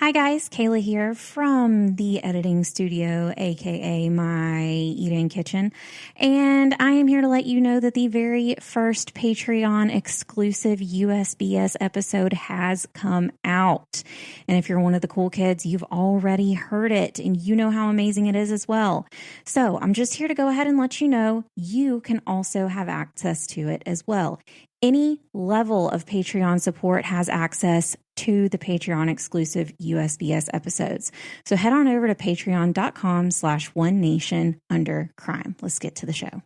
Hi guys, Kayla here from the editing studio, aka my eating kitchen, and I am here to let you know that the very first Patreon exclusive USBS episode has come out. And if you're one of the cool kids, you've already heard it and you know how amazing it is as well. So I'm just here to go ahead and let you know you can also have access to it as well. Any level of Patreon support has access to the Patreon exclusive USBS episodes. So head on over to patreon.com/OneNationUnderCrime. Let's get to the show.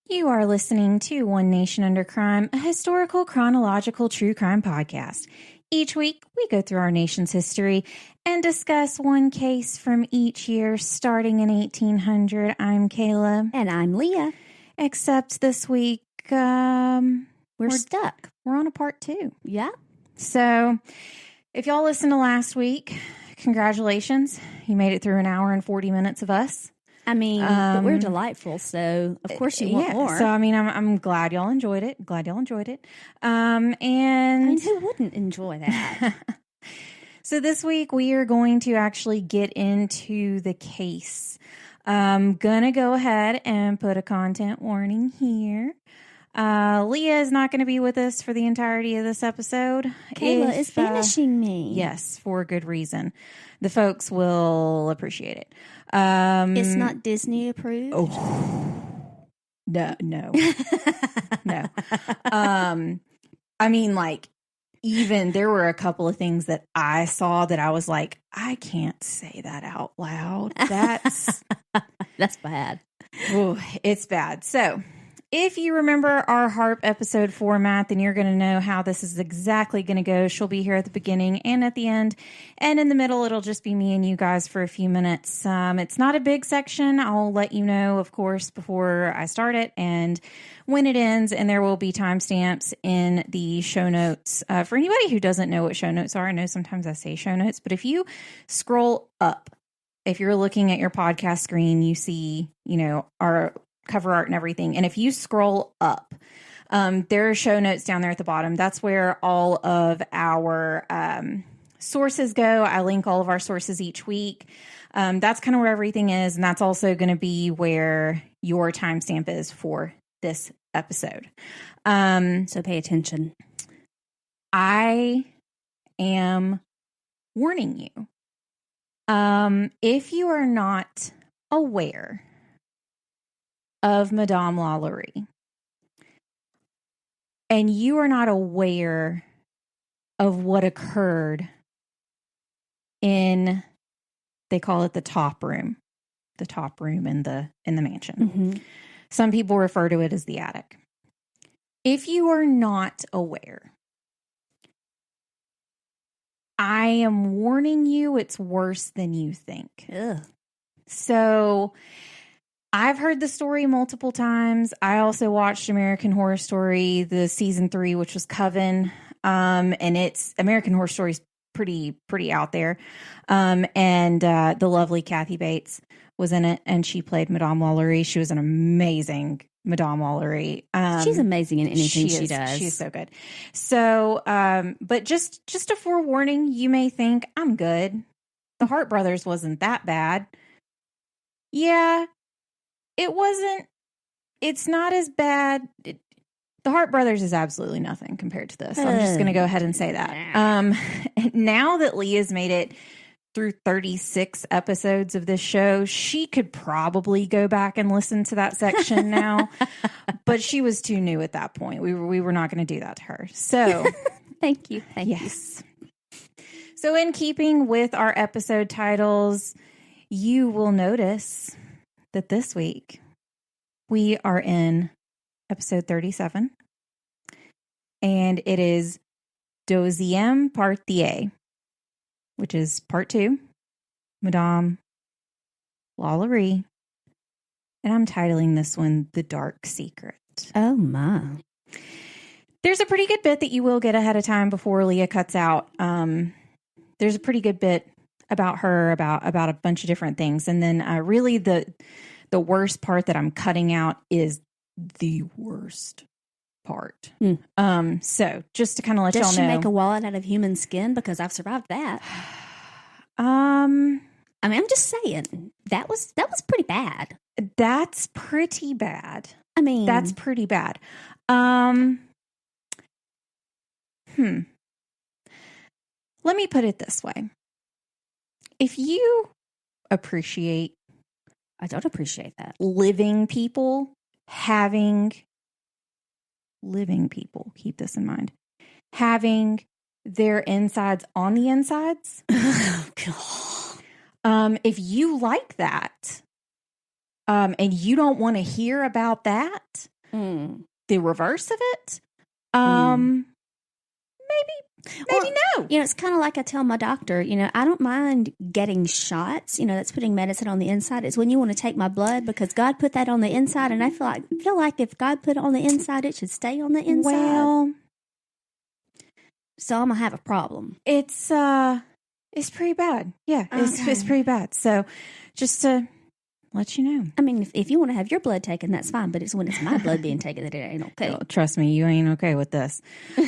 You are listening to One Nation Under Crime, a historical, chronological, true crime podcast. Each week, we go through our nation's history and discuss one case from each year, starting in 1800. I'm Kayla. And I'm Leah. Except this week, we're stuck. We're on a part 2. Yeah. So if y'all listened to last week, congratulations. You made it through an hour and 40 minutes of us. I mean, but we're delightful, so of course you want more. So, I mean, I'm glad y'all enjoyed it. And I mean, who wouldn't enjoy that? So this week we are going to actually get into the case. I'm going to go ahead and put a content warning here. Leah is not going to be with us for the entirety of this episode. Kayla is banishing me. Yes, for good reason. The folks will appreciate it. It's not Disney approved. Oh, no. I mean, like, even there were a couple of things that I saw that I was like, I can't say that out loud. That's bad. Oh, it's bad. So if you remember our HARP episode format, then you're going to know how this is exactly going to go. She'll be here at the beginning and at the end. And in the middle, it'll just be me and you guys for a few minutes. It's not a big section. I'll let you know, of course, before I start it and when it ends. And there will be timestamps in the show notes. For anybody who doesn't know what show notes are, I know sometimes I say show notes, but if you scroll up, if you're looking at your podcast screen, you see, our cover art and everything. And if you scroll up, there are show notes down there at the bottom. That's where all of our sources go. I link all of our sources each week. That's kind of where everything is. And that's also going to be where your timestamp is for this episode. So pay attention. I am warning you. If you are not aware of Madame LaLaurie, and you are not aware of what occurred in, they call it the top room in the mansion. Mm-hmm. Some people refer to it as the attic. If you are not aware, I am warning you, it's worse than you think. Ugh. So I've heard the story multiple times. I also watched American Horror Story, the season 3, which was Coven. And it's American Horror Story's pretty out there. And the lovely Kathy Bates was in it, and she played Madame LaLaurie. She was an amazing Madame LaLaurie. She's amazing in anything she does. She's so good. So, but just a forewarning, you may think I'm good. The Hart brothers wasn't that bad. Yeah. It wasn't, it's not as bad. The Hart brothers is absolutely nothing compared to this. I'm just going to go ahead and say that. Now that Leah's made it through 36 episodes of this show, she could probably go back and listen to that section now, but she was too new at that point. We were not going to do that to her. So thank you. Yes. So in keeping with our episode titles, you will notice that this week we are in episode 37, and it is Deuxième Partie, which is part 2, Madame LaLaurie, and I'm titling this one The Dark Secret. Oh my. There's a pretty good bit that you will get ahead of time before Leah cuts out. There's a pretty good bit about her, about a bunch of different things. And then really the worst part that I'm cutting out is the worst part. So just to kind of let y'all know. Does she make a wallet out of human skin? Because I've survived that. I mean, I'm just saying that was pretty bad. That's pretty bad. I mean, that's pretty bad. Let me put it this way. If you appreciate, I don't appreciate that. Living people, keep this in mind, having their insides on the insides. If you like that, and you don't want to hear about that, the reverse of it, maybe no. It's kind of like I tell my doctor, I don't mind getting shots, that's putting medicine on the inside. It's when you want to take my blood because God put that on the inside. And I feel like if God put it on the inside, it should stay on the inside. Well, so I'm going to have a problem. It's pretty bad. Yeah, it's pretty bad. So just to let you know. I mean, if you want to have your blood taken, that's fine. But it's when it's my blood being taken that it ain't okay. Oh, trust me, you ain't okay with this.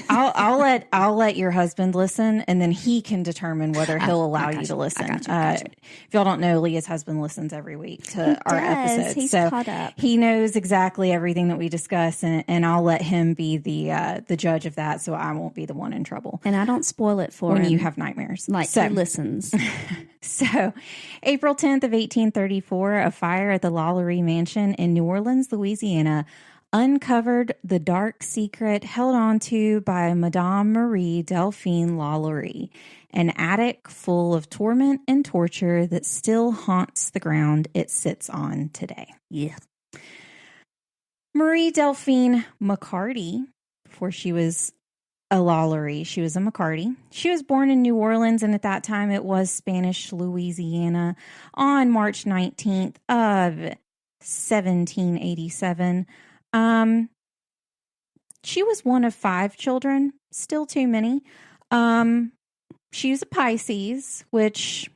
I'll let your husband listen, and then he can determine whether he'll allow you to listen. Gotcha. If y'all don't know, Leah's husband listens every week to our episodes. He's caught up. He knows exactly everything that we discuss, and I'll let him be the judge of that, so I won't be the one in trouble. And I don't spoil it for him when you have nightmares. He listens. So, April 10th of 1834, a fire at the LaLaurie Mansion in New Orleans, Louisiana, uncovered the dark secret held on to by Madame Marie Delphine LaLaurie, an attic full of torment and torture that still haunts the ground it sits on today. Yeah. Marie Delphine McCarty, before she was a LaLaurie, she was a McCarty. She was born in New Orleans, and at that time it was Spanish Louisiana, on March 19th of 1787. She was one of 5 children, still too many. She was a Pisces, which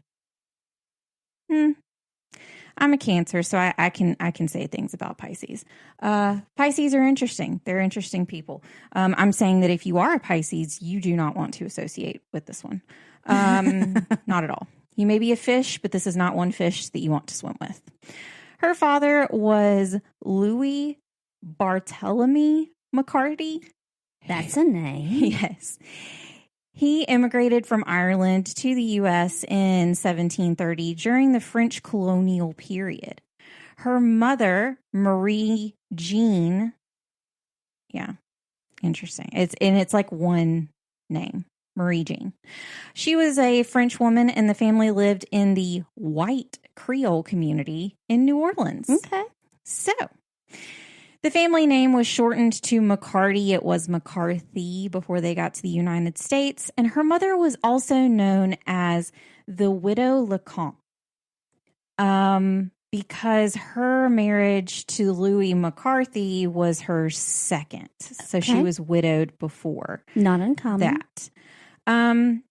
I'm a Cancer, so I can say things about Pisces. Pisces are interesting. They're interesting people. I'm saying that if you are a Pisces, you do not want to associate with this one. Not at all. You may be a fish, but this is not one fish that you want to swim with. Her father was Louis Barthélemy McCarty. That's a name. Yes. He immigrated from Ireland to the U.S. in 1730 during the French colonial period. Her mother, Marie Jean, interesting. It's like one name, Marie Jean. She was a French woman, and the family lived in the white Creole community in New Orleans. Okay. So, the family name was shortened to McCarty. It was McCarthy before they got to the United States. And her mother was also known as the Widow Lecomte, because her marriage to Louis McCarthy was her second. So she was widowed before. Not uncommon. That.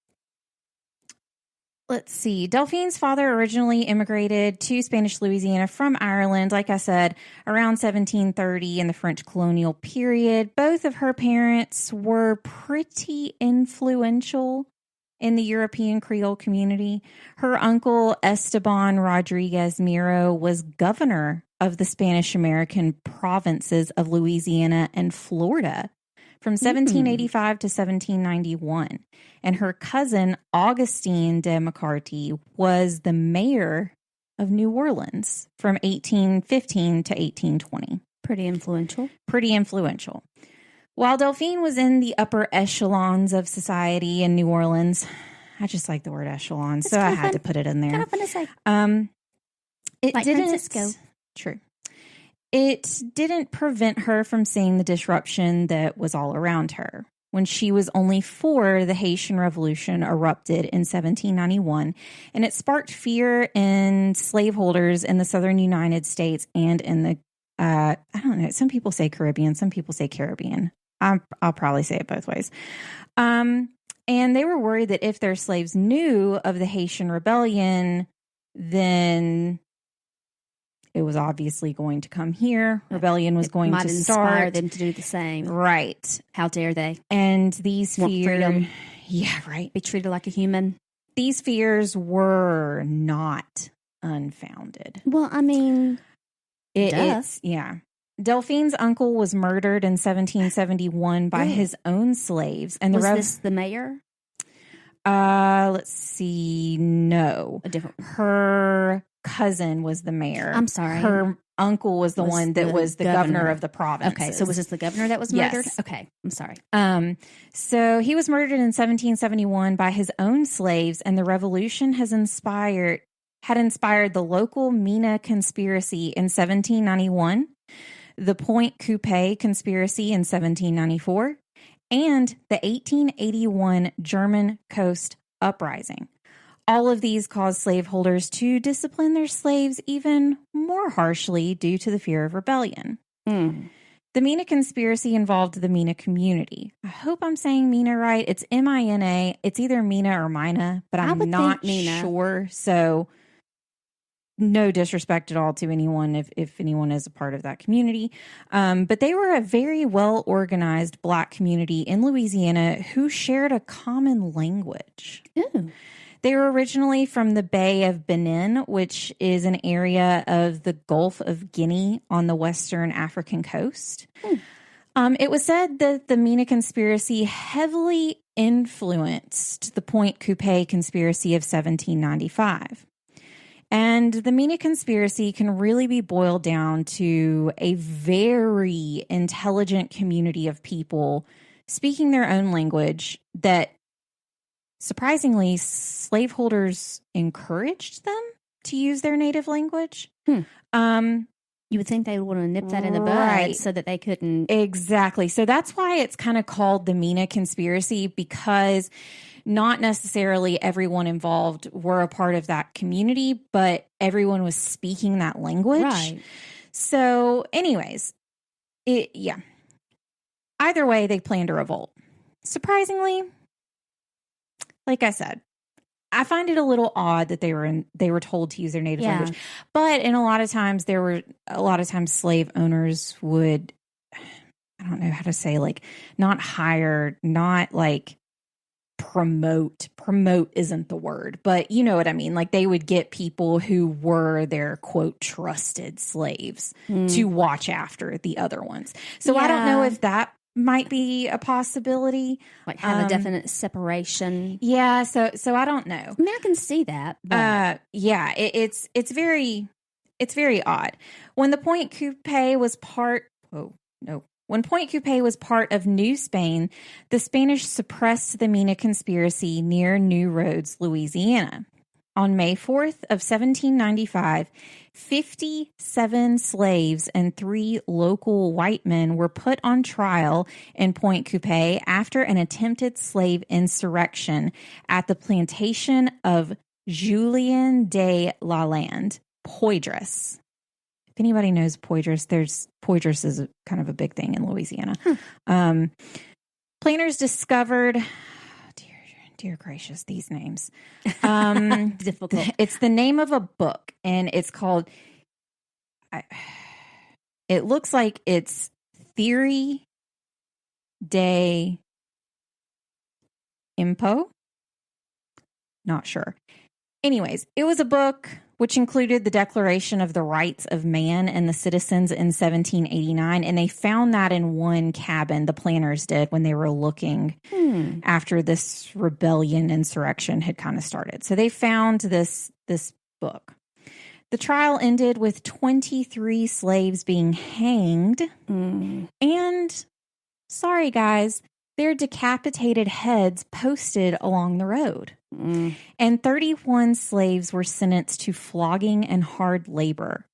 Let's see. Delphine's father originally immigrated to Spanish Louisiana from Ireland, like I said, around 1730 in the French colonial period. Both of her parents were pretty influential in the European Creole community. Her uncle, Esteban Rodriguez Miro, was governor of the Spanish American provinces of Louisiana and Florida from 1785 to 1791. And her cousin, Augustine de McCarty, was the mayor of New Orleans from 1815 to 1820. Pretty influential. While Delphine was in the upper echelons of society in New Orleans, I just like the word echelon, so I had to put it in there. Kind of fun to say. It like didn't. Francisco. True. It didn't prevent her from seeing the disruption that was all around her. When she was only 4, the Haitian Revolution erupted in 1791, and it sparked fear in slaveholders in the southern United States and in the, I don't know, some people say Caribbean, some people say Caribbean. I'll probably say it both ways. And they were worried that if their slaves knew of the Haitian Rebellion, then it was obviously going to come here. Rebellion was going to inspire them to do the same. Right. How dare they? And these fears... Yeah, right. Be treated like a human. These fears were not unfounded. Well, I mean, It's Delphine's uncle was murdered in 1771 by his own slaves, and was this the mayor? Let's see. No, A different. Her cousin was the mayor. I'm sorry. Her uncle was the one that was the governor of the province. Okay, so was this the governor that was murdered? Yes. Okay, I'm sorry. So he was murdered in 1771 by his own slaves, and the revolution had inspired the local Mina Conspiracy in 1791, the Pointe Coupee Conspiracy in 1794, and the 1881 German Coast Uprising. All of these caused slaveholders to discipline their slaves even more harshly due to the fear of rebellion. The Mina Conspiracy involved the Mina community. I hope I'm saying Mina right. It's Mina. It's either Mina or Mina, but I'm not sure. So no disrespect at all to anyone if anyone is a part of that community. But they were a very well-organized Black community in Louisiana who shared a common language. Ooh. They were originally from the Bay of Benin, which is an area of the Gulf of Guinea on the western African coast. It was said that the Mina Conspiracy heavily influenced the Pointe Coupee Conspiracy of 1795. And the Mina Conspiracy can really be boiled down to a very intelligent community of people speaking their own language that, surprisingly, slaveholders encouraged them to use their native language. You would think they would want to nip that in the bud so that they couldn't. Exactly. So that's why it's kind of called the Mina Conspiracy, because not necessarily everyone involved were a part of that community, but everyone was speaking that language. Right. So anyways, either way, they planned a revolt. Surprisingly, like I said, I find it a little odd that they were told to use their native language. But in a lot of times slave owners would, I don't know how to say, like, not hire, not like promote isn't the word, but you know what I mean? Like, they would get people who were their quote trusted slaves to watch after the other ones. So I don't know if that might be a possibility. Like have a definite separation. Yeah, so I don't know. I mean, I can see that. But. It's very odd. When the Pointe Coupee was part of New Spain, the Spanish suppressed the Mina Conspiracy near New Roads, Louisiana. On May 4th of 1795, 57 slaves and 3 local white men were put on trial in Pointe Coupee after an attempted slave insurrection at the plantation of Julien de Lalande, Poydras. If anybody knows Poydras, Poydras is kind of a big thing in Louisiana. Planners discovered... Dear gracious, these names. Difficult. It's the name of a book, and it's called, it looks like it's Theory de Impo. Not sure. Anyways, it was a book which included the Declaration of the Rights of Man and the Citizens in 1789. And they found that in one cabin, the planners did, when they were looking after this rebellion insurrection had kind of started. So they found this book. The trial ended with 23 slaves being hanged. And, sorry guys, their decapitated heads posted along the road. And 31 slaves were sentenced to flogging and hard labor.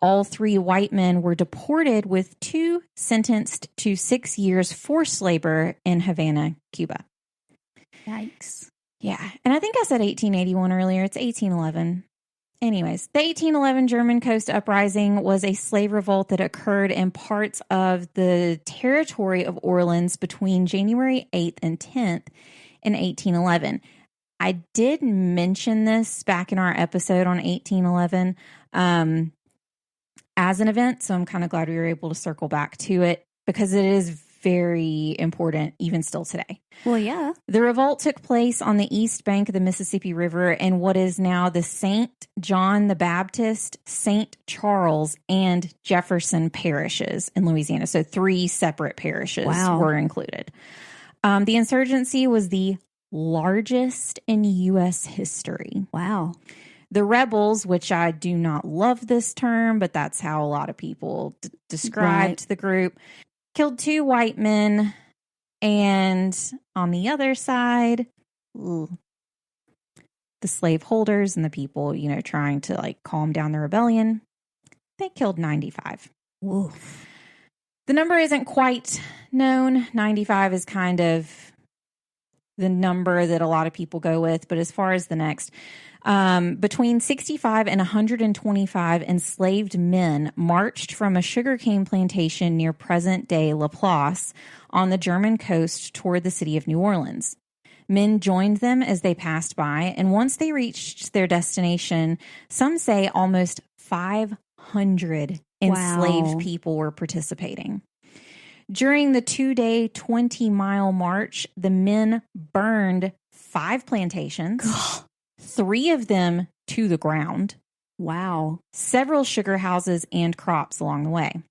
All 3 white men were deported, with 2 sentenced to 6 years forced labor in Havana, Cuba. Yikes. Yeah. And I think I said 1881 earlier. It's 1811. Anyways, the 1811 German Coast Uprising was a slave revolt that occurred in parts of the territory of Orleans between January 8th and 10th in 1811. I did mention this back in our episode on 1811 as an event, so I'm kind of glad we were able to circle back to it, because it is very important even still today. Well, yeah. The revolt took place on the east bank of the Mississippi River in what is now the St. John the Baptist, St. Charles, and Jefferson parishes in Louisiana. So 3 separate parishes were included. The insurgency was the largest in U.S. history. Wow. The rebels, which I do not love this term, but that's how a lot of people described the group, killed 2 white men. And on the other side, the slaveholders and the people, trying to like calm down the rebellion, they killed 95. Oof. The number isn't quite known. 95 is kind of the number that a lot of people go with. But as far as the next, between 65 and 125 enslaved men marched from a sugarcane plantation near present-day Laplace on the German coast toward the city of New Orleans. Men joined them as they passed by, and once they reached their destination, some say almost 500 enslaved people were participating. During the 2-day, 20-mile march, the men burned 5 plantations, 3 of them to the ground. Wow. Several sugar houses and crops along the way.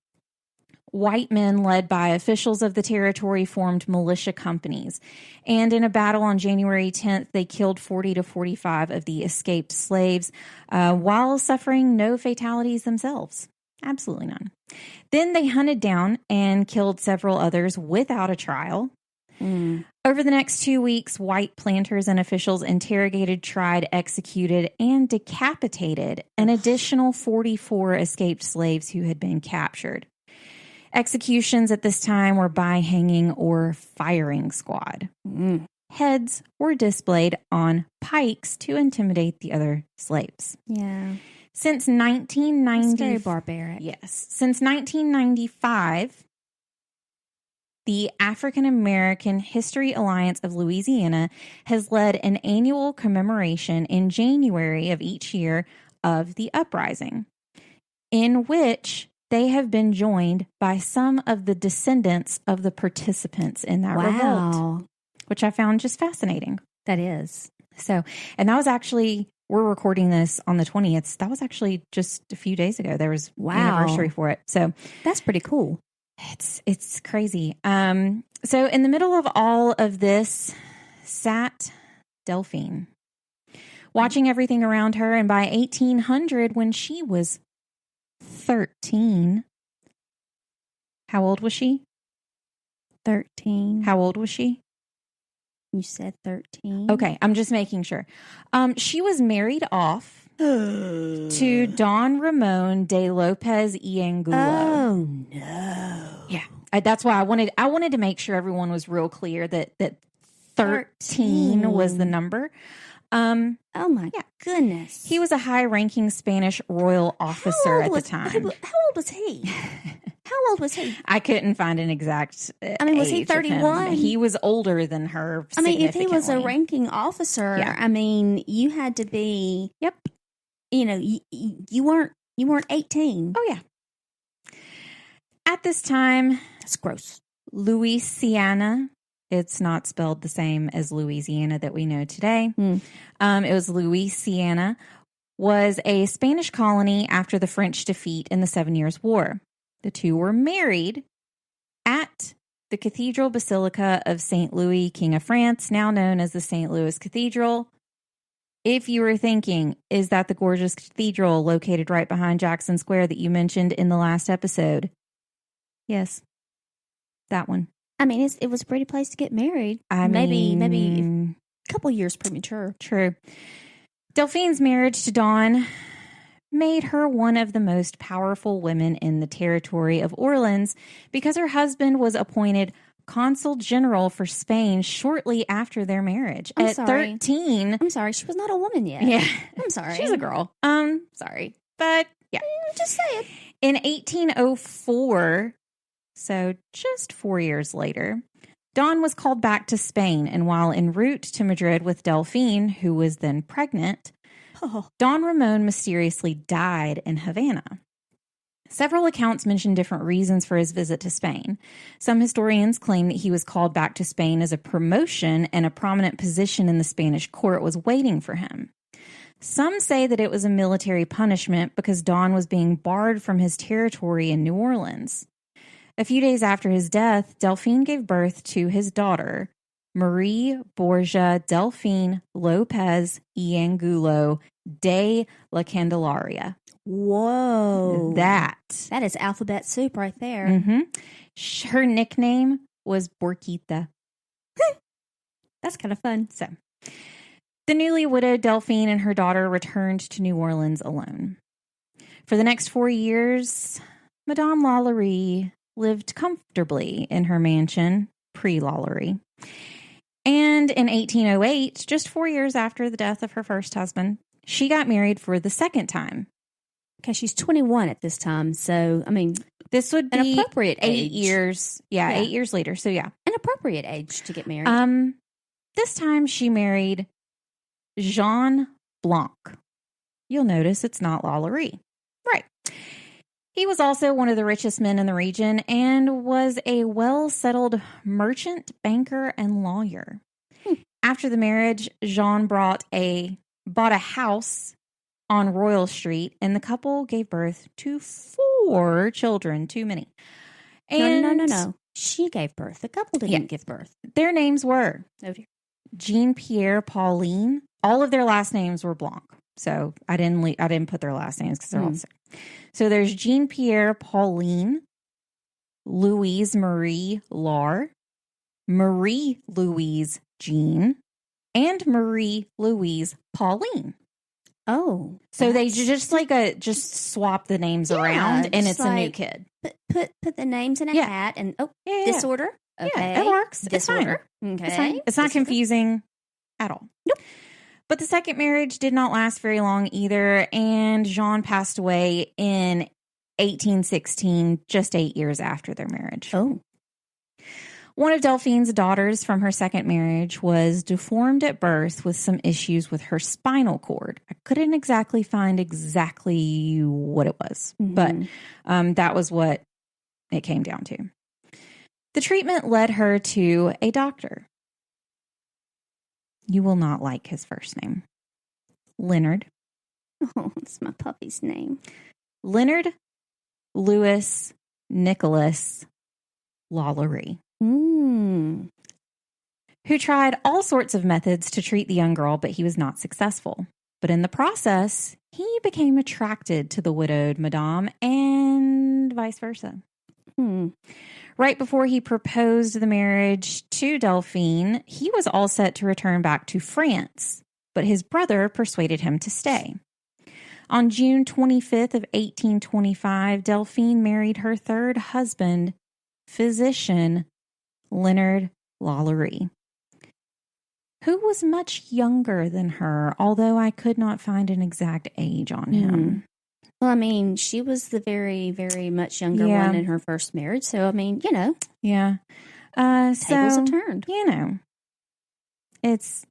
White men led by officials of the territory formed militia companies. And in a battle on January 10th, they killed 40 to 45 of the escaped slaves while suffering no fatalities themselves. Absolutely none. Then they hunted down and killed several others without a trial. Over the next 2 weeks, white planters and officials interrogated, tried, executed, and decapitated an additional 44 escaped slaves who had been captured. Executions at this time were by hanging or firing squad. Heads were displayed on pikes to intimidate the other slaves. Yeah. Since 1990, That's very barbaric. Yes. Since 1995, the African American History Alliance of Louisiana has led an annual commemoration in January of each year of the uprising, in which they have been joined by some of the descendants of the participants in that revolt, which I found just fascinating. That is. So, and that was actually, we're recording this on the 20th. That was actually just a few days ago. There was anniversary for it. So that's pretty cool. It's crazy. So in the middle of all of this sat Delphine, watching everything around her. And by 1800, when she was 13, how old was she? 13. How old was she? You said 13. Okay, I'm just making sure. She was married off to Don Ramon de Lopez y Angulo. Oh no! Yeah, that's why I wanted to make sure everyone was real clear that 13 was the number. Oh my goodness! He was a high-ranking Spanish royal officer at the time. How old was he? How old was he? I couldn't find an exact was he 31? He was older than her. I mean, if he was a ranking officer, I mean, you had to be. Yep. You weren't 18. Oh yeah. At this time, that's gross. Louisiana. It's not spelled the same as Louisiana that we know today. It was Louisiana. Was a Spanish colony after the French defeat in the 7 Years' War. The two were married at the Cathedral Basilica of St. Louis, King of France, now known as the St. Louis Cathedral. If you were thinking, is that the gorgeous cathedral located right behind Jackson Square that you mentioned in the last episode? Yes, that one. I mean, it was a pretty place to get married. Maybe a couple years premature. True. Delphine's marriage to Don made her one of the most powerful women in the territory of Orleans because her husband was appointed consul general for Spain shortly after their marriage. At 13. I'm sorry, she was not a woman yet. Yeah. I'm sorry. She's a girl. Sorry. But yeah. I'm just saying. In 1804, so just 4 years later, Dawn was called back to Spain, and while en route to Madrid with Delphine, who was then pregnant, Don Ramon mysteriously died in Havana. Several accounts mention different reasons for his visit to Spain. Some historians claim that he was called back to Spain as a promotion and a prominent position in the Spanish court was waiting for him. Some say that it was a military punishment because Don was being barred from his territory in New Orleans. A few days after his death, Delphine gave birth to his daughter, Marie Borgia Delphine Lopez y Angulo de la Candelaria. Whoa. That is alphabet soup right there. Mm-hmm. Her nickname was Borquita. That's kind of fun. So, the newly widowed Delphine and her daughter returned to New Orleans alone. For the next 4 years, Madame LaLaurie lived comfortably in her mansion, pre-LaLaurie. And in 1808, just 4 years after the death of her first husband, she got married for the second time. Okay, she's 21 at this time, so, I mean, this would be an appropriate 8 age. years. Yeah, 8 years later, so yeah. An appropriate age to get married. This time she married Jean Blanc. You'll notice it's not LaLaurie. Right. He was also one of the richest men in the region and was a well-settled merchant, banker, and lawyer. After the marriage, Jean bought a house on Royal Street, and the couple gave birth to 4 children. Too many. And No. She gave birth. The couple didn't give birth. Their names were Oh, dear. Jean-Pierre Pauline. All of their last names were Blanc. So I didn't put their last names because they're all the same. So there's Jean-Pierre Pauline, Louise Marie Laure, Marie Louise Jean, and Marie Louise Pauline. Oh. So they just swap the names around, and it's a new kid. Put the names in a hat, and this order. Okay. Yeah, it works. This order. Okay. It's fine. It's not confusing at all. Nope. But the second marriage did not last very long either, and Jean passed away in 1816, just 8 years after their marriage. Oh. One of Delphine's daughters from her second marriage was deformed at birth with some issues with her spinal cord. I couldn't exactly find exactly what it was, but that was what it came down to. The treatment led her to a doctor. You will not like his first name. Leonard. Oh, it's my puppy's name. Leonard Louis Nicholas LaLaurie. Who tried all sorts of methods to treat the young girl, but he was not successful. But in the process, he became attracted to the widowed Madame and vice versa. Right before he proposed the marriage to Delphine, he was all set to return back to France, but his brother persuaded him to stay. On June 25th of 1825, Delphine married her third husband, physician Leonard LaLaurie, who was much younger than her, although I could not find an exact age on him. Well, I mean, she was the very, very much younger one in her first marriage. So, I mean, Yeah. Tables have turned. It's...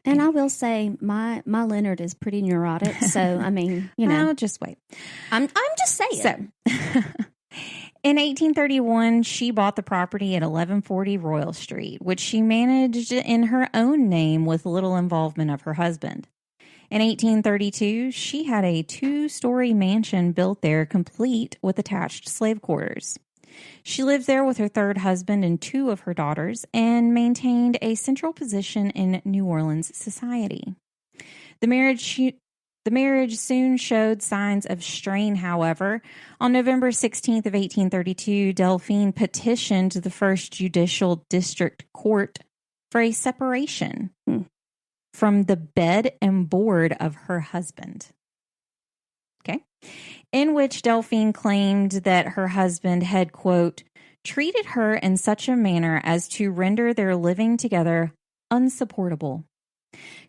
And I will say, my Leonard is pretty neurotic. So, I mean, I'll just wait. I'm just saying. So, in 1831, she bought the property at 1140 Royal Street, which she managed in her own name with little involvement of her husband. In 1832, she had a 2-story mansion built there, complete with attached slave quarters. She lived there with her third husband and 2 of her daughters and maintained a central position in New Orleans society. The marriage soon showed signs of strain, however. On November 16th of 1832, Delphine petitioned the First Judicial District Court for a separation from the bed and board of her husband. Okay. In which Delphine claimed that her husband had, quote, treated her in such a manner as to render their living together unsupportable.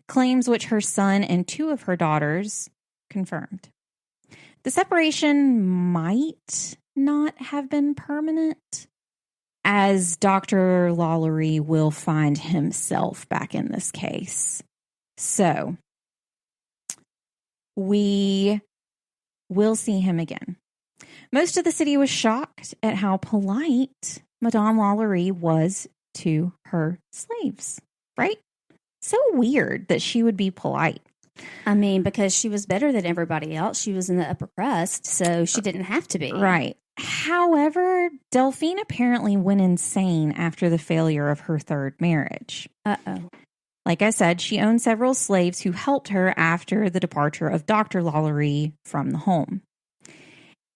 Claims which her son and 2 of her daughters confirmed. The separation might not have been permanent, as Dr. LaLaurie will find himself back in this case. So, we will see him again. Most of the city was shocked at how polite Madame LaLaurie was to her slaves, right? So weird that she would be polite. I mean, because she was better than everybody else. She was in the upper crust, so she didn't have to be. Right. However, Delphine apparently went insane after the failure of her third marriage. Uh-oh. Like I said, she owned several slaves who helped her after the departure of Dr. LaLaurie from the home.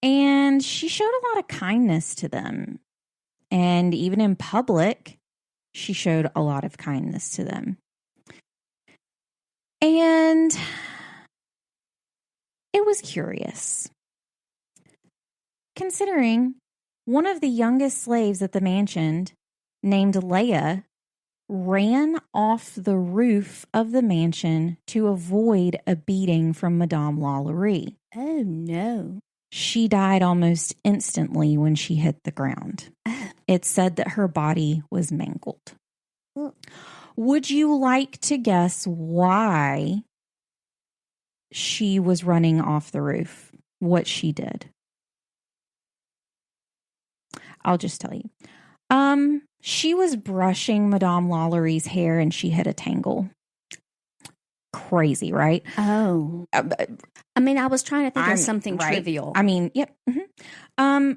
And she showed a lot of kindness to them. And even in public, she showed a lot of kindness to them. And it was curious, considering one of the youngest slaves at the mansion, named Leah, ran off the roof of the mansion to avoid a beating from Madame LaLaurie. Oh, no. She died almost instantly when she hit the ground. It's said that her body was mangled. Would you like to guess why she was running off the roof? What she did? I'll just tell you. She was brushing Madame LaLaurie's hair and she hit a tangle. Crazy, right? Oh. I mean, I was trying to think of something right? trivial. I mean, yep. Mm-hmm.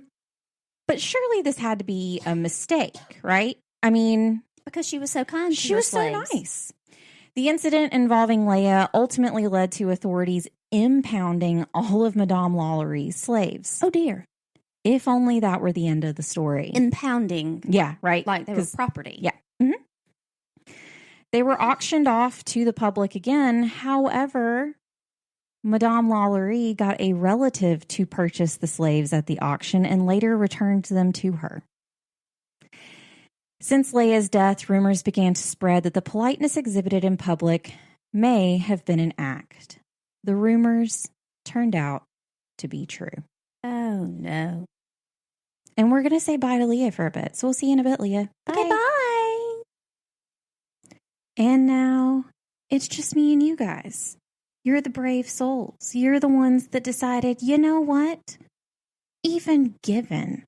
But surely this had to be a mistake, right? I mean, because she was so kind to she her was slaves. so nice. The incident involving Leah ultimately led to authorities impounding all of Madame LaLaurie's slaves. Oh, dear. If only that were the end of the story. Impounding. Yeah, right. Like they were property. Yeah. Mm-hmm. They were auctioned off to the public again. However, Madame LaLaurie got a relative to purchase the slaves at the auction and later returned them to her. Since Leah's death, rumors began to spread that the politeness exhibited in public may have been an act. The rumors turned out to be true. Oh, no. And we're going to say bye to Leah for a bit. So we'll see you in a bit, Leah. Bye. Okay, bye. And now it's just me and you guys. You're the brave souls. You're the ones that decided, you know what? Even given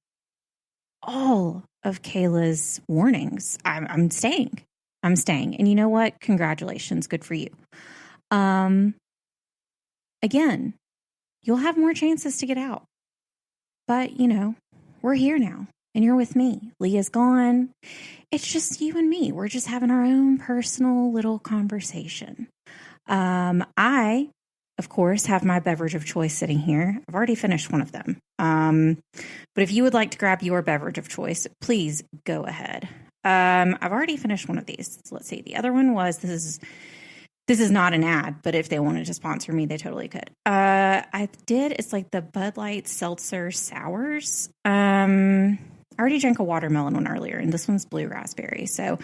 all of Kayla's warnings, I'm staying. I'm staying. And you know what? Congratulations. Good for you. Again, you'll have more chances to get out. But, you know, we're here now. And you're with me. Leah's gone. It's just you and me. We're just having our own personal little conversation. I, of course, have my beverage of choice sitting here. I've already finished one of them. But if you would like to grab your beverage of choice, please go ahead. I've already finished one of these. So let's see. The other one was, this is not an ad, but if they wanted to sponsor me, they totally could. It's like the Bud Light Seltzer Sours. I already drank a watermelon one earlier, and this one's blue raspberry. So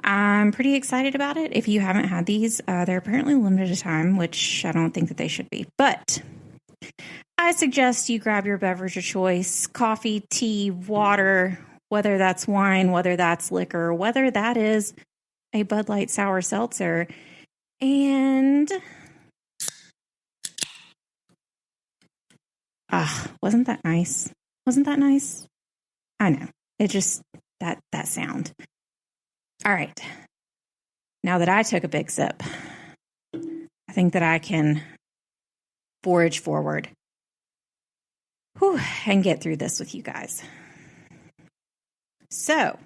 I'm pretty excited about it. If you haven't had these, they're apparently limited time, which I don't think that they should be. But I suggest you grab your beverage of choice, coffee, tea, water, whether that's wine, whether that's liquor, whether that is a Bud Light Sour Seltzer. And wasn't that nice? Wasn't that nice? I know. It just, that sound. All right. Now that I took a big sip, I think that I can forge forward and get through this with you guys. So,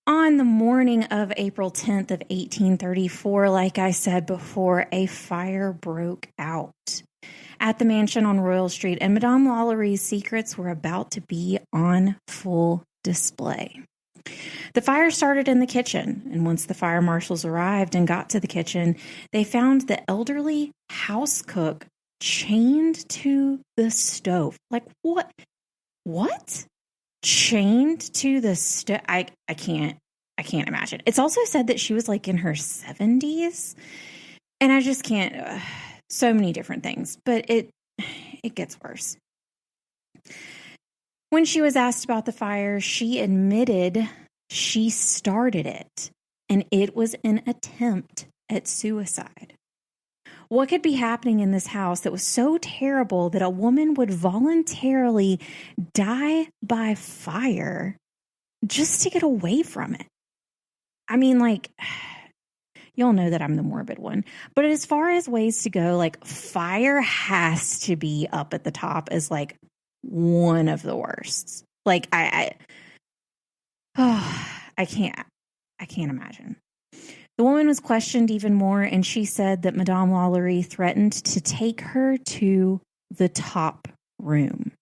on the morning of April 10th of 1834, like I said before, a fire broke out at the mansion on Royal Street, and Madame LaLaurie's secrets were about to be on full display. The fire started in the kitchen, and once the fire marshals arrived and got to the kitchen, they found the elderly house cook chained to the stove. Like, what? What? Chained to the stove? I can't imagine. It's also said that she was like in her 70s, and I just can't. So many different things, but it gets worse. When she was asked about the fire, she admitted she started it, and it was an attempt at suicide. What could be happening in this house that was so terrible that a woman would voluntarily die by fire just to get away from it? I mean, like, you'll know that I'm the morbid one. But as far as ways to go, like, fire has to be up at the top as, like, one of the worst. Like, I can't imagine. The woman was questioned even more, and she said that Madame LaLaurie threatened to take her to the top room.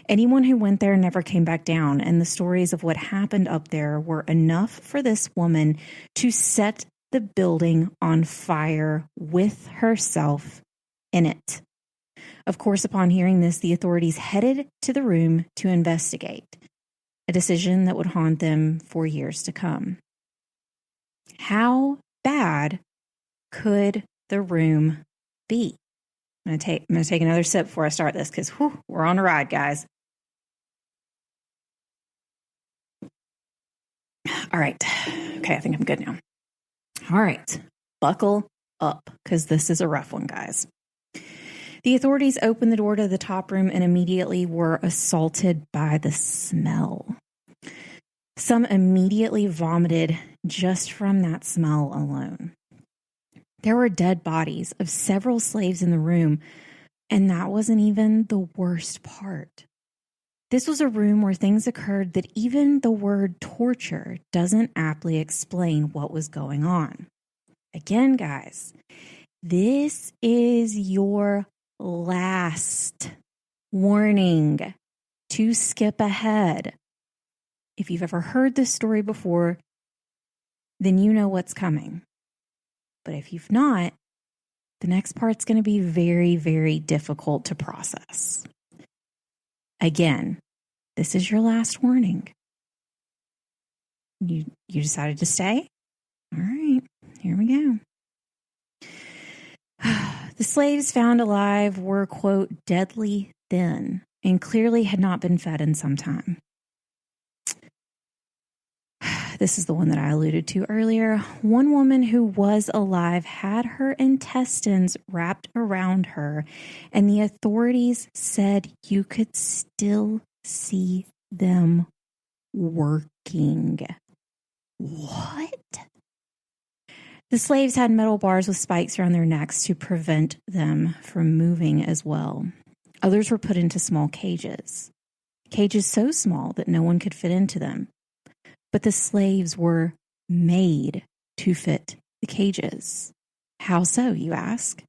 Anyone who went there never came back down, and the stories of what happened up there were enough for this woman to set the building on fire with herself in it. Of course, upon hearing this, the authorities headed to the room to investigate, a decision that would haunt them for years to come. How bad could the room be? I'm going to take another sip before I start this because we're on a ride, guys. All right. Okay, I think I'm good now. All right. Buckle up because this is a rough one, guys. The authorities opened the door to the top room and immediately were assaulted by the smell. Some immediately vomited just from that smell alone. There were dead bodies of several slaves in the room, and that wasn't even the worst part. This was a room where things occurred that even the word torture doesn't aptly explain what was going on. Again, guys, this is your last warning to skip ahead. If you've ever heard this story before, then you know what's coming. But if you've not, the next part's going to be very, very difficult to process. Again, this is your last warning. You decided to stay? All right, here we go. The slaves found alive were, quote, deadly thin and clearly had not been fed in some time. This is the one that I alluded to earlier. One woman who was alive had her intestines wrapped around her, and the authorities said you could still see them working. What? The slaves had metal bars with spikes around their necks to prevent them from moving as well. Others were put into small cages. Cages so small that no one could fit into them. But the slaves were made to fit the cages. How so, you ask?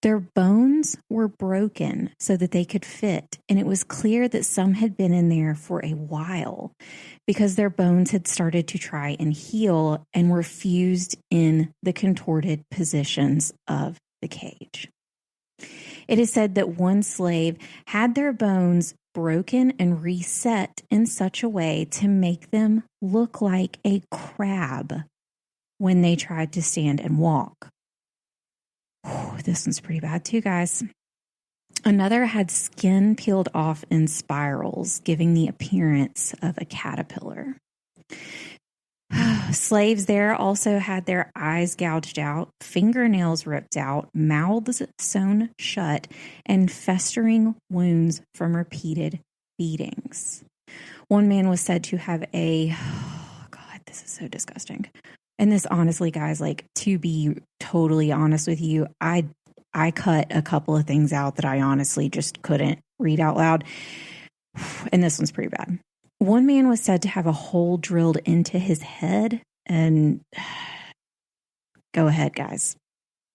Their bones were broken so that they could fit, and it was clear that some had been in there for a while because their bones had started to try and heal and were fused in the contorted positions of the cage. It is said that one slave had their bones broken and reset in such a way to make them look like a crab when they tried to stand and walk. This one's pretty bad too, guys. Another had skin peeled off in spirals, giving the appearance of a caterpillar. Slaves there also had their eyes gouged out, fingernails ripped out, mouths sewn shut, and festering wounds from repeated beatings. One man was said to have God, this is so disgusting. And this, honestly, guys, like, to be totally honest with you, I cut a couple of things out that I honestly just couldn't read out loud. And this one's pretty bad. One man was said to have a hole drilled into his head, and go ahead, guys.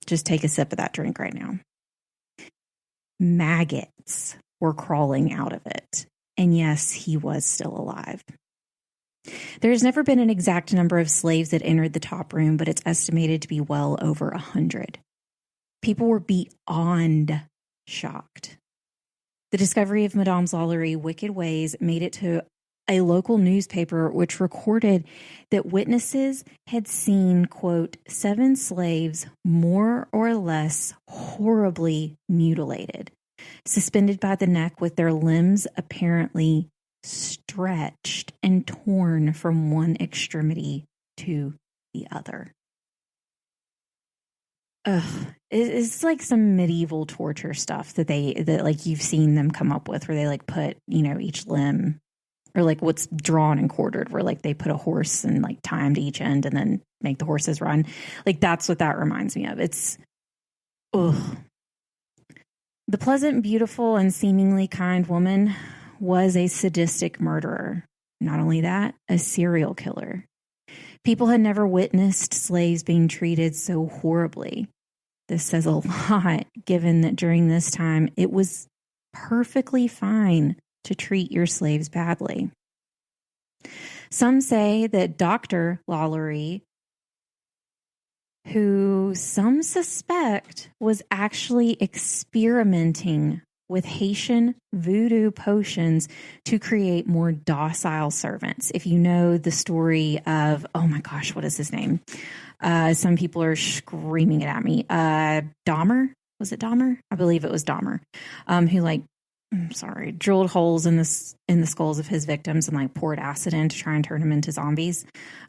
Just take a sip of that drink right now. Maggots were crawling out of it. And yes, he was still alive. There has never been an exact number of slaves that entered the top room, but it's estimated to be well over 100. People were beyond shocked. The discovery of Madame LaLaurie wicked ways made it to a local newspaper, which recorded that witnesses had seen, quote, 7 slaves more or less horribly mutilated, suspended by the neck with their limbs apparently stretched and torn from one extremity to the other. It's like some medieval torture stuff that like you've seen them come up with, where they like put, each limb, or like what's drawn and quartered, where like they put a horse and like tie him to each end and then make the horses run. Like that's what that reminds me of. It's, ugh. The pleasant, beautiful, and seemingly kind woman was a sadistic murderer. Not only that, a serial killer. People had never witnessed slaves being treated so horribly. This says a lot, given that during this time, it was perfectly fine to treat your slaves badly. Some say that Dr. LaLaurie, who some suspect was actually experimenting with Haitian voodoo potions to create more docile servants. If you know the story of, oh my gosh, what is his name? Some people are screaming it at me. Dahmer? Was it Dahmer? I believe it was Dahmer. Who drilled holes in the skulls of his victims and like poured acid in to try and turn them into zombies.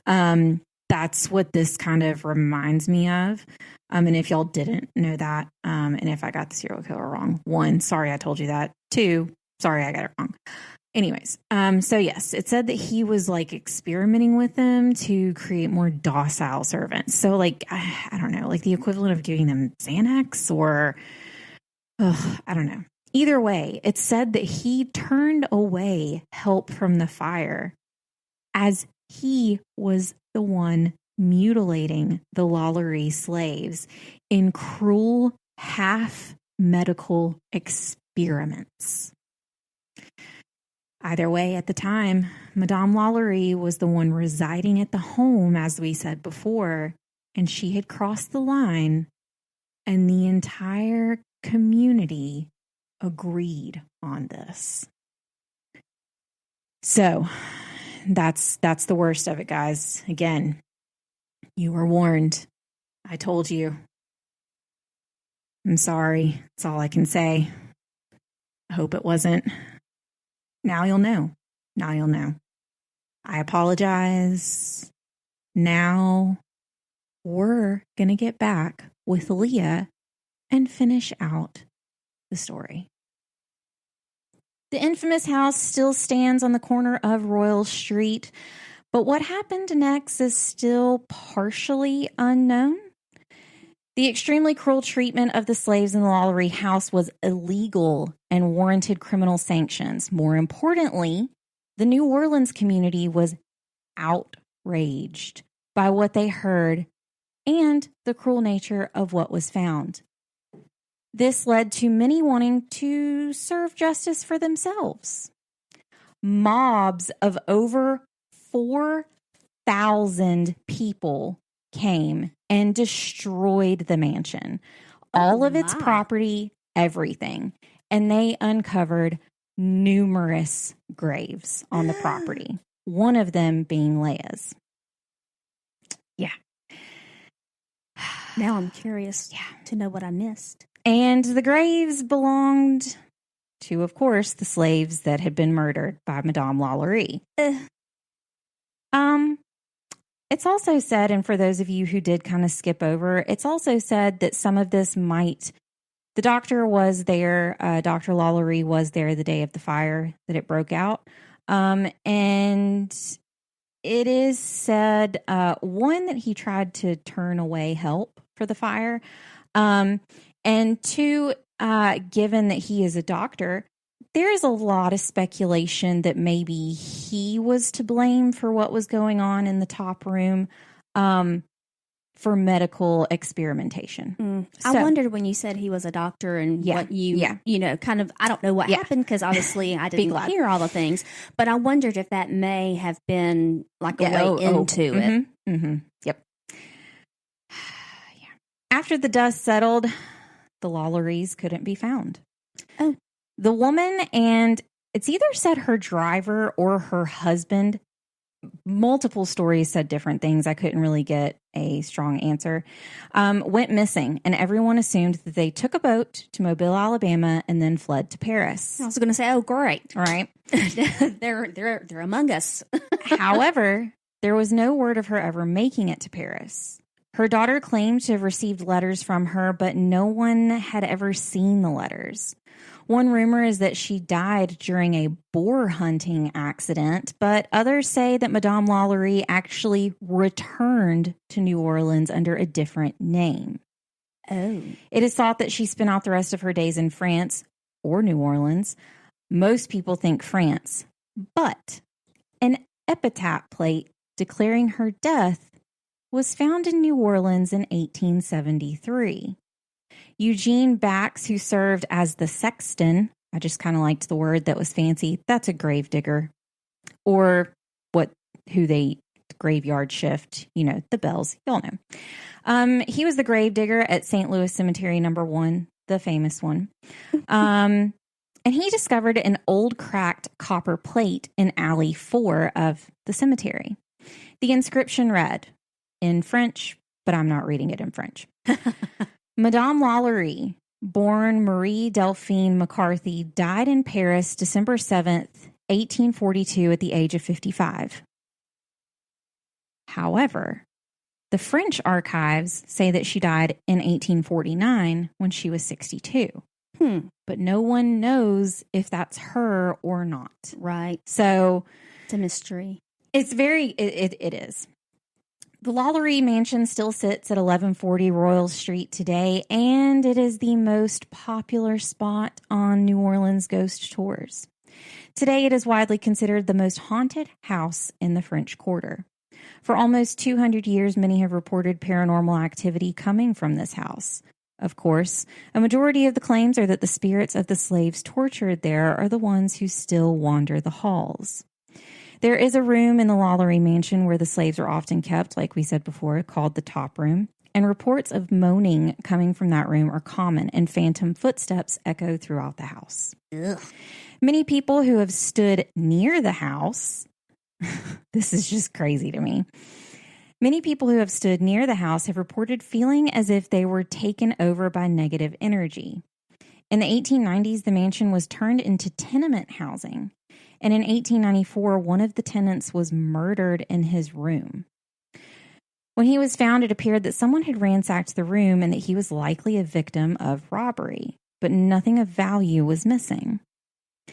That's what this kind of reminds me of. And if y'all didn't know that, and if I got the serial killer wrong, 1, sorry I told you that. 2, sorry I got it wrong. Anyways, so yes, it said that he was like experimenting with them to create more docile servants. So like, I don't know, like the equivalent of giving them Xanax or, I don't know. Either way, it said that he turned away help from the fire as he was the one mutilating the LaLaurie slaves in cruel half-medical experiments. Either way, at the time, Madame LaLaurie was the one residing at the home, as we said before, and she had crossed the line, and the entire community agreed on this. So that's the worst of it, guys. Again, you were warned. I told you. I'm sorry. That's all I can say. I hope it wasn't. Now you'll know. Now you'll know. I apologize. Now we're going to get back with Leah and finish out the story. The infamous house still stands on the corner of Royal Street, but what happened next is still partially unknown. The extremely cruel treatment of the slaves in the LaLaurie house was illegal and warranted criminal sanctions. More importantly, the New Orleans community was outraged by what they heard and the cruel nature of what was found. This led to many wanting to serve justice for themselves. Mobs of over 4,000 people came and destroyed the mansion, all of its property, everything. And they uncovered numerous graves on the property, one of them being Leah's. Yeah. Now I'm curious to know what I missed. And the graves belonged to, of course, the slaves that had been murdered by Madame LaLaurie. It's also said, and for those of you who did kind of skip over, it's also said that some of this might, the doctor was there, Dr. LaLaurie was there the day of the fire that it broke out. And it is said, one, that he tried to turn away help for the fire. And 2, given that he is a doctor, there's a lot of speculation that maybe he was to blame for what was going on in the top room for medical experimentation. I wondered when you said he was a doctor and what you kind of, I don't know what happened because obviously I didn't hear all the things, but I wondered if that may have been like a way into it. Mm-hmm. Yep. After the dust settled, the LaLauries couldn't be found. Oh. The woman, and it's either said her driver or her husband, multiple stories said different things. I couldn't really get a strong answer, went missing, and everyone assumed that they took a boat to Mobile, Alabama, and then fled to Paris. I was going to say, oh, great. All right. they're among us. However, there was no word of her ever making it to Paris. Her daughter claimed to have received letters from her, but no one had ever seen the letters. One rumor is that she died during a boar hunting accident, but others say that Madame LaLaurie actually returned to New Orleans under a different name. Oh. It is thought that she spent out the rest of her days in France or New Orleans. Most people think France, but an epitaph plate declaring her death was found in New Orleans in 1873. Eugene Bax, who served as the sexton, I just kind of liked the word, that was fancy. That's a grave digger, or who they graveyard shift, the bells, y'all know. He was the grave digger at St. Louis Cemetery number 1, the famous one. And he discovered an old cracked copper plate in alley 4 of the cemetery. The inscription read in French, but I'm not reading it in French. Madame LaLaurie, born Marie Delphine McCarthy, died in Paris December 7th, 1842 at the age of 55. However, the French archives say that she died in 1849 when she was 62. But no one knows if that's her or not. Right. So it's a mystery. It's it is. The LaLaurie Mansion still sits at 1140 Royal Street today, and it is the most popular spot on New Orleans ghost tours. Today, it is widely considered the most haunted house in the French Quarter. For almost 200 years, many have reported paranormal activity coming from this house. Of course, a majority of the claims are that the spirits of the slaves tortured there are the ones who still wander the halls. There is a room in the LaLaurie Mansion where the slaves are often kept, like we said before, called the top room, and reports of moaning coming from that room are common, and phantom footsteps echo throughout the house. Ugh. Many people who have stood near the house, this is just crazy to me. Many people who have stood near the house have reported feeling as if they were taken over by negative energy. In the 1890s, the mansion was turned into tenement housing. And in 1894, one of the tenants was murdered in his room. When he was found, it appeared that someone had ransacked the room and that he was likely a victim of robbery, but nothing of value was missing.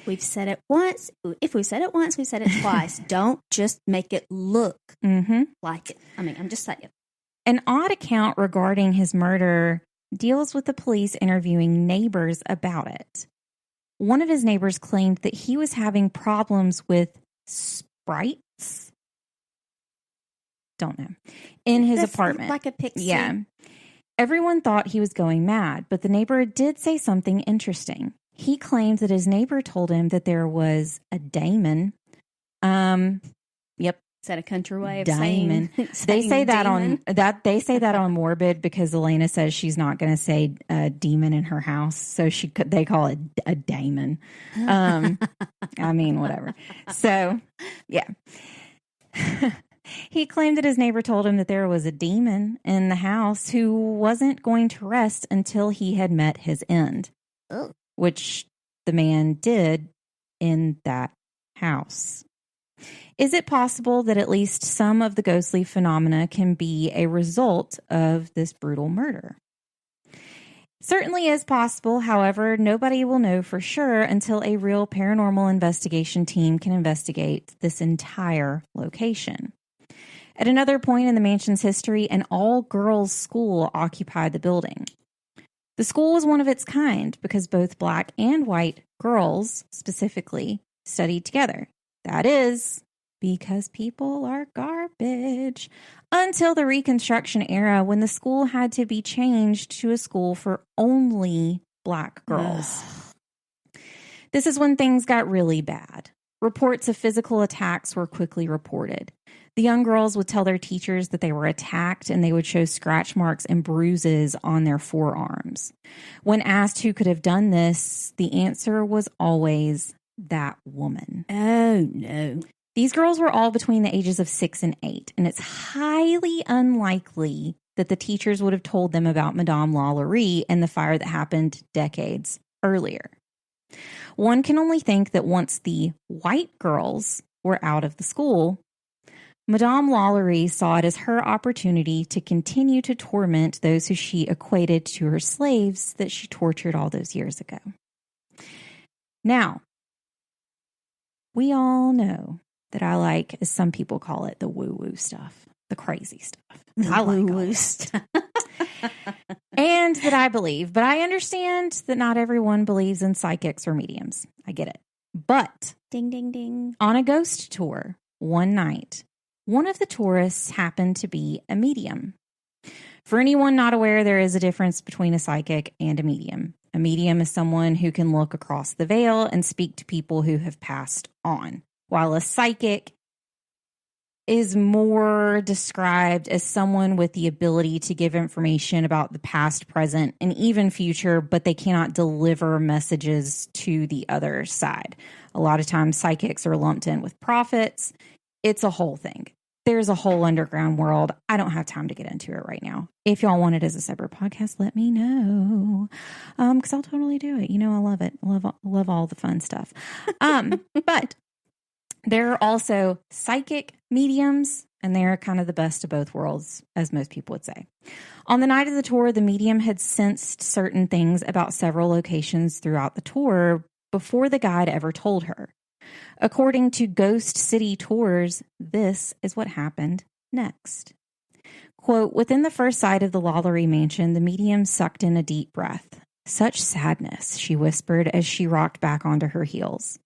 We've said it once. If we said it once, we said it twice. Don't just make it look like it. I mean, I'm just saying. An odd account regarding his murder deals with the police interviewing neighbors about it. One of his neighbors claimed that he was having problems with sprites. Don't know. In his apartment. Like a pixie. Yeah. Everyone thought he was going mad, but the neighbor did say something interesting. He claimed that his neighbor told him that there was a daemon. Yep. Is that a country way of Diamond. They say that demon? they say that on Morbid because Elena says she's not going to say a demon in her house, so they call it a daemon. I mean, whatever. So, yeah. He claimed that his neighbor told him that there was a demon in the house who wasn't going to rest until he had met his end, which the man did in that house. Is it possible that at least some of the ghostly phenomena can be a result of this brutal murder? Certainly is possible. However, nobody will know for sure until a real paranormal investigation team can investigate this entire location. At another point in the mansion's history, an all-girls school occupied the building. The school was one of its kind because both black and white girls, specifically, studied together. That is, because people are garbage. Until the Reconstruction era, when the school had to be changed to a school for only black girls. This is when things got really bad. Reports of physical attacks were quickly reported. The young girls would tell their teachers that they were attacked, and they would show scratch marks and bruises on their forearms. When asked who could have done this, the answer was always that woman. Oh, no. These girls were all between the ages of 6 and 8, and it's highly unlikely that the teachers would have told them about Madame LaLaurie and the fire that happened decades earlier. One can only think that once the white girls were out of the school, Madame LaLaurie saw it as her opportunity to continue to torment those who she equated to her slaves that she tortured all those years ago. Now, we all know that I like, as some people call it, the woo-woo stuff, the crazy stuff. I like woo-woo stuff. And that I believe, but I understand that not everyone believes in psychics or mediums. I get it. But ding, ding, ding. On a ghost tour one night, one of the tourists happened to be a medium. For anyone not aware, there is a difference between a psychic and a medium. A medium is someone who can look across the veil and speak to people who have passed on, while a psychic is more described as someone with the ability to give information about the past, present, and even future, but they cannot deliver messages to the other side. A lot of times psychics are lumped in with prophets. It's a whole thing. There's a whole underground world. I don't have time to get into it right now. If y'all want it as a separate podcast, let me know. Because I'll totally do it. You know, I love it. Love all the fun stuff. But there are also psychic mediums, and they're kind of the best of both worlds, as most people would say. On the night of the tour, the medium had sensed certain things about several locations throughout the tour before the guide ever told her. According to Ghost City Tours, this is what happened next. Quote, within the first sight of the LaLaurie Mansion, the medium sucked in a deep breath. Such sadness, she whispered as she rocked back onto her heels.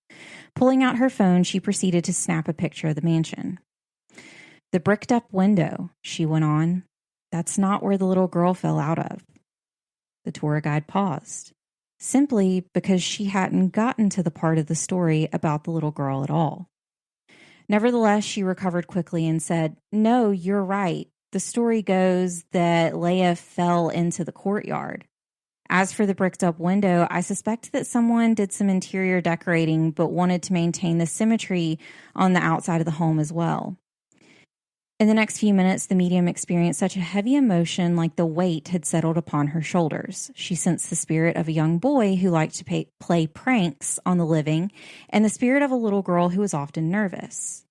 Pulling out her phone, she proceeded to snap a picture of the mansion. The bricked up window, she went on. That's not where the little girl fell out of. The tour guide paused, simply because she hadn't gotten to the part of the story about the little girl at all. Nevertheless, she recovered quickly and said, no, you're right. The story goes that Leah fell into the courtyard. As for the bricked up window, I suspect that someone did some interior decorating but wanted to maintain the symmetry on the outside of the home as well. In the next few minutes, the medium experienced such a heavy emotion like the weight had settled upon her shoulders. She sensed the spirit of a young boy who liked to play pranks on the living and the spirit of a little girl who was often nervous.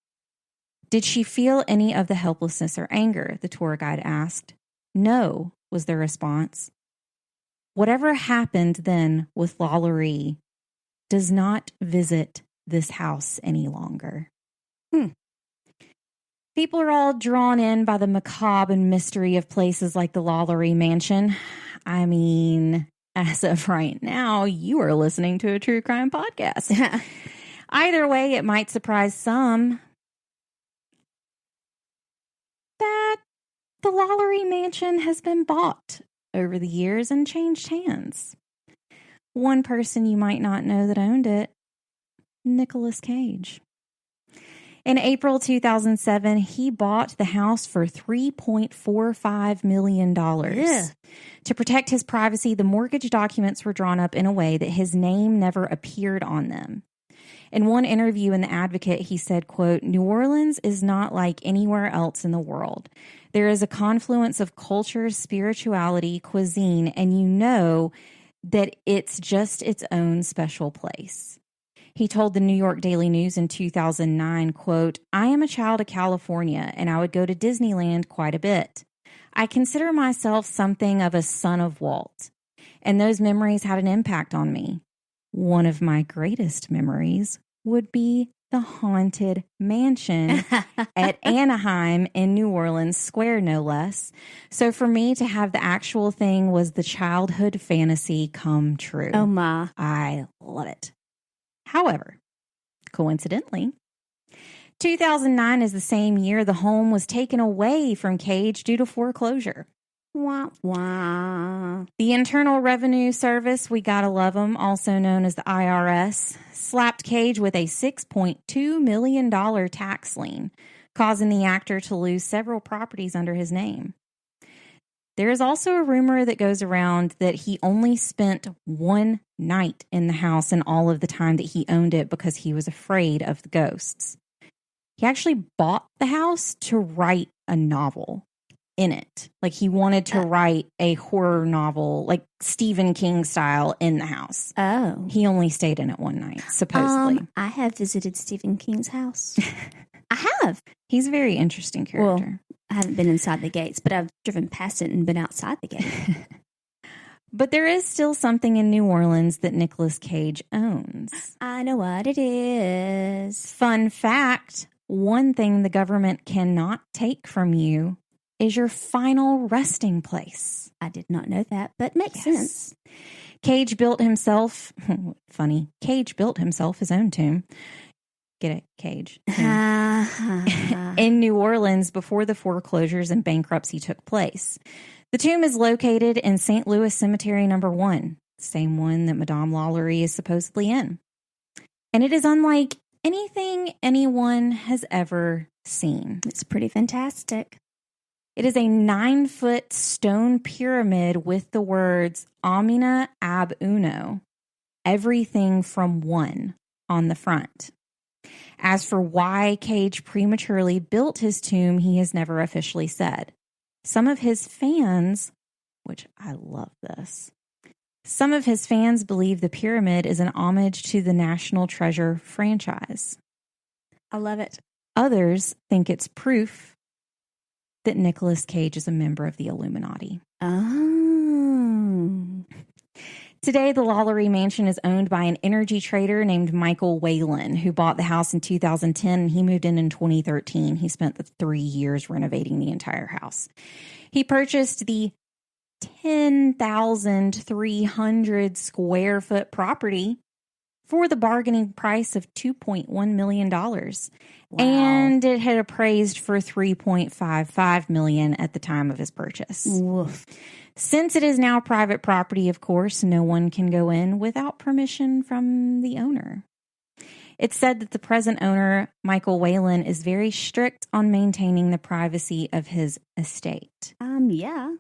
Did she feel any of the helplessness or anger? The tour guide asked. No, was their response. Whatever happened then with LaLaurie does not visit this house any longer. People are all drawn in by the macabre and mystery of places like the LaLaurie Mansion. I mean, as of right now, you are listening to a true crime podcast. Either way, it might surprise some that the LaLaurie Mansion has been bought over the years and changed hands. One person you might not know that owned it, Nicolas Cage. In April 2007, he bought the house for $3.45 million. Yeah. To protect his privacy, the mortgage documents were drawn up in a way that his name never appeared on them. In one interview in The Advocate, he said, quote, New Orleans is not like anywhere else in the world. There is a confluence of culture, spirituality, cuisine, and you know that it's just its own special place. He told the New York Daily News in 2009, quote, I am a child of California, and I would go to Disneyland quite a bit. I consider myself something of a son of Walt, and those memories had an impact on me. One of my greatest memories would be the Haunted Mansion at Anaheim in New Orleans Square, no less. So for me to have the actual thing was the childhood fantasy come true. Oh, my. I love it. However, coincidentally, 2009 is the same year the home was taken away from Cage due to foreclosure. Wah, wah. The Internal Revenue Service, we gotta love them, also known as the IRS, slapped Cage with a $6.2 million tax lien, causing the actor to lose several properties under his name. There is also a rumor that goes around that he only spent one night in the house in all of the time that he owned it because he was afraid of the ghosts. He actually bought the house to write a novel in it. Like he wanted to write a horror novel, like Stephen King style, in the house. Oh. He only stayed in it one night, supposedly. I have visited Stephen King's house. I have. He's a very interesting character. Well, I haven't been inside the gates, but I've driven past it and been outside the gate. But there is still something in New Orleans that Nicolas Cage owns. I know what it is. Fun fact, one thing the government cannot take from you is your final resting place. I did not know that, but makes sense. Cage built himself, funny, Cage built himself his own tomb. Get it, Cage. In New Orleans before the foreclosures and bankruptcy took place. The tomb is located in St. Louis Cemetery No. 1, the same one that Madame LaLaurie is supposedly in. And it is unlike anything anyone has ever seen. It's pretty fantastic. It is a 9-foot stone pyramid with the words Omnia ab uno, everything from one, on the front. As for why Cage prematurely built his tomb, he has never officially said. Some of his fans, which I love this, some of his fans believe the pyramid is an homage to the National Treasure franchise. I love it. Others think it's proof that Nicolas Cage is a member of the Illuminati. Oh. Today, the LaLaurie Mansion is owned by an energy trader named Michael Whalen, who bought the house in 2010, and he moved in 2013. He spent the 3 years renovating the entire house. He purchased the 10,300 square foot property for the bargaining price of $2.1 million. Wow. And it had appraised for $3.55 million at the time of his purchase. Woof. Since it is now private property, of course, no one can go in without permission from the owner. It's said that the present owner, Michael Whalen, is very strict on maintaining the privacy of his estate. Yeah.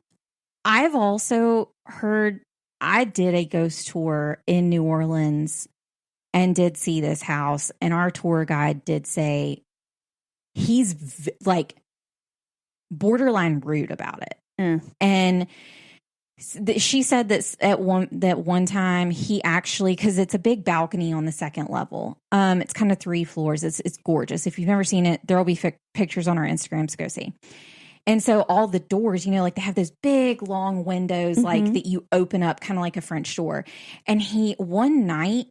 I've also heard, I did a ghost tour in New Orleans and did see this house, and our tour guide did say he's like borderline rude about it. And she said that at one time he actually, because it's a big balcony on the second level. It's kind of 3 floors. It's gorgeous. If you've never seen it, there will be pictures on our Instagram, so go see. And so all the doors, you know, like they have those big long windows, like that you open up, kind of like a French door. And one night,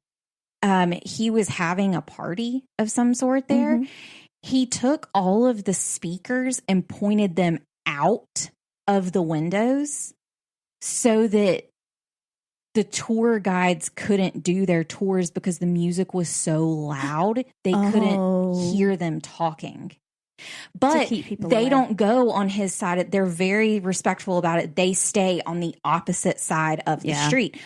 he was having a party of some sort there. He took all of the speakers and pointed them out of the windows so that the tour guides couldn't do their tours because the music was so loud they couldn't hear them talking. But they don't go on his side. They're very respectful about it. They stay on the opposite side of the street.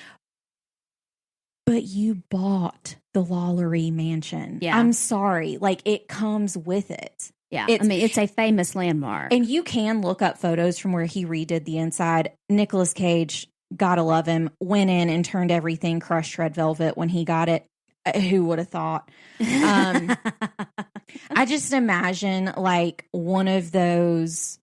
But you bought the LaLaurie Mansion. Yeah. I'm sorry. Like, it comes with it. Yeah. It's a famous landmark. And you can look up photos from where he redid the inside. Nicolas Cage, gotta love him, went in and turned everything crushed red velvet when he got it. Who would have thought? I just imagine like one of those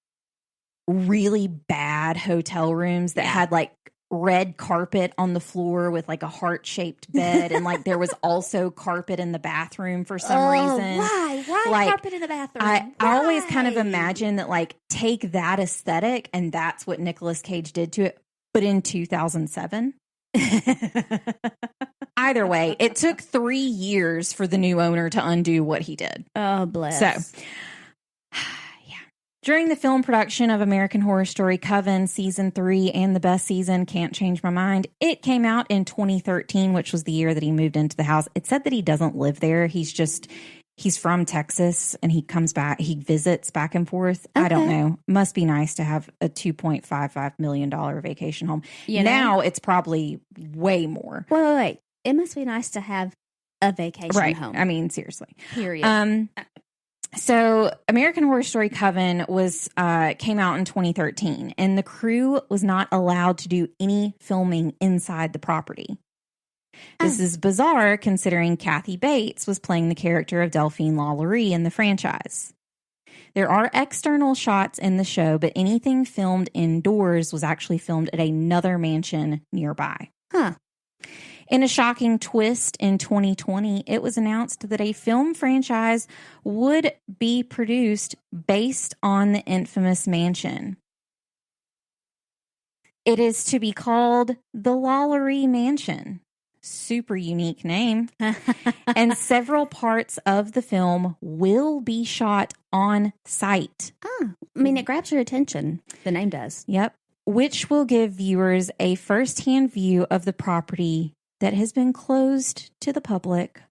really bad hotel rooms that had like red carpet on the floor with like a heart-shaped bed, and like there was also carpet in the bathroom for some reason. Why like, carpet in the bathroom? I always kind of imagine that, like, take that aesthetic and that's what Nicolas Cage did to it, but in 2007. Either way, it took 3 years for the new owner to undo what he did. Oh, bless. So, yeah. During the film production of American Horror Story Coven Season 3 and The Best Season, Can't Change My Mind, it came out in 2013, which was the year that he moved into the house. It said that he doesn't live there. He's from Texas, and he comes back. He visits back and forth. Okay. I don't know. Must be nice to have a $2.55 million vacation home. Now it's probably way more. Wait. It must be nice to have a vacation home. I mean, seriously. Period. So American Horror Story Coven came out in 2013, and the crew was not allowed to do any filming inside the property. This is bizarre considering Kathy Bates was playing the character of Delphine LaLaurie in the franchise. There are external shots in the show, but anything filmed indoors was actually filmed at another mansion nearby. Huh. In a shocking twist in 2020, it was announced that a film franchise would be produced based on the infamous mansion. It is to be called the LaLaurie Mansion. Super unique name. And several parts of the film will be shot on site. Ah, I mean, it grabs your attention. The name does. Yep. Which will give viewers a first-hand view of the property that has been closed to the public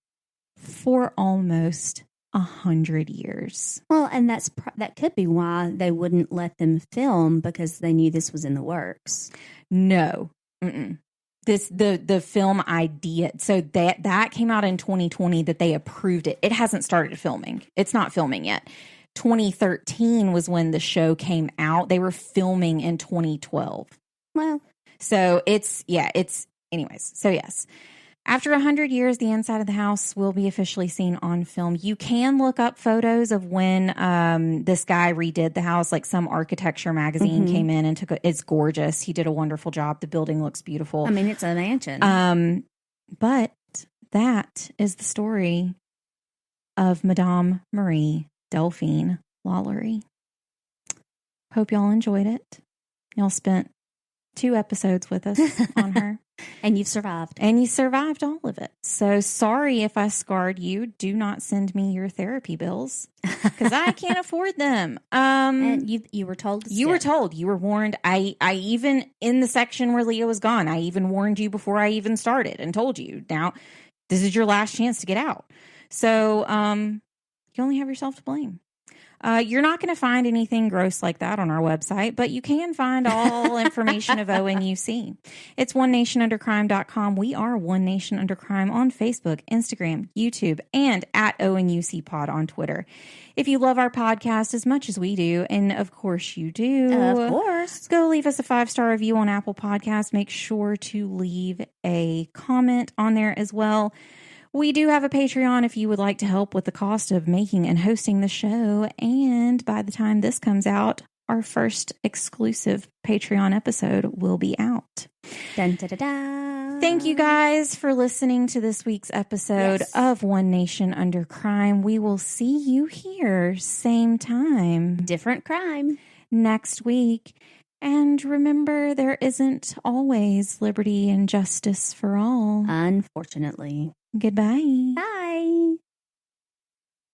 for almost 100 years. Well, and that could be why they wouldn't let them film, because they knew this was in the works. No. Mm-mm. The film idea, so that came out in 2020 that they approved it. It hasn't started filming. It's not filming yet. 2013 was when the show came out. They were filming in 2012. Well, so anyways. So yes, after 100 years, the inside of the house will be officially seen on film. You can look up photos of when this guy redid the house. Like some architecture magazine came in and took it. It's gorgeous. He did a wonderful job. The building looks beautiful. I mean, it's a mansion. But that is the story of Madame Marie Delphine LaLaurie. Hope y'all enjoyed it. Y'all spent 2 episodes with us on her. And you've survived. And you survived all of it. So sorry if I scarred you. Do not send me your therapy bills because I can't afford them. And you were told to You were told. You were warned. I even, in the section where Leah was gone, I even warned you before I even started and told you, now, this is your last chance to get out. So you only have yourself to blame. You're not going to find anything gross like that on our website, but you can find all information of ONUC. It's onenationundercrime.com. We are One Nation Under Crime on Facebook, Instagram, YouTube, and at ONUC Pod on Twitter. If you love our podcast as much as we do, and of course you do, of course, go leave us a 5-star review on Apple Podcasts. Make sure to leave a comment on there as well. We do have a Patreon if you would like to help with the cost of making and hosting the show. And by the time this comes out, our first exclusive Patreon episode will be out. Dun, da, da, da. Thank you guys for listening to this week's episode of One Nation Under Crime. We will see you here, same time. Different crime. Next week. And remember, there isn't always liberty and justice for all. Unfortunately. Goodbye. Bye.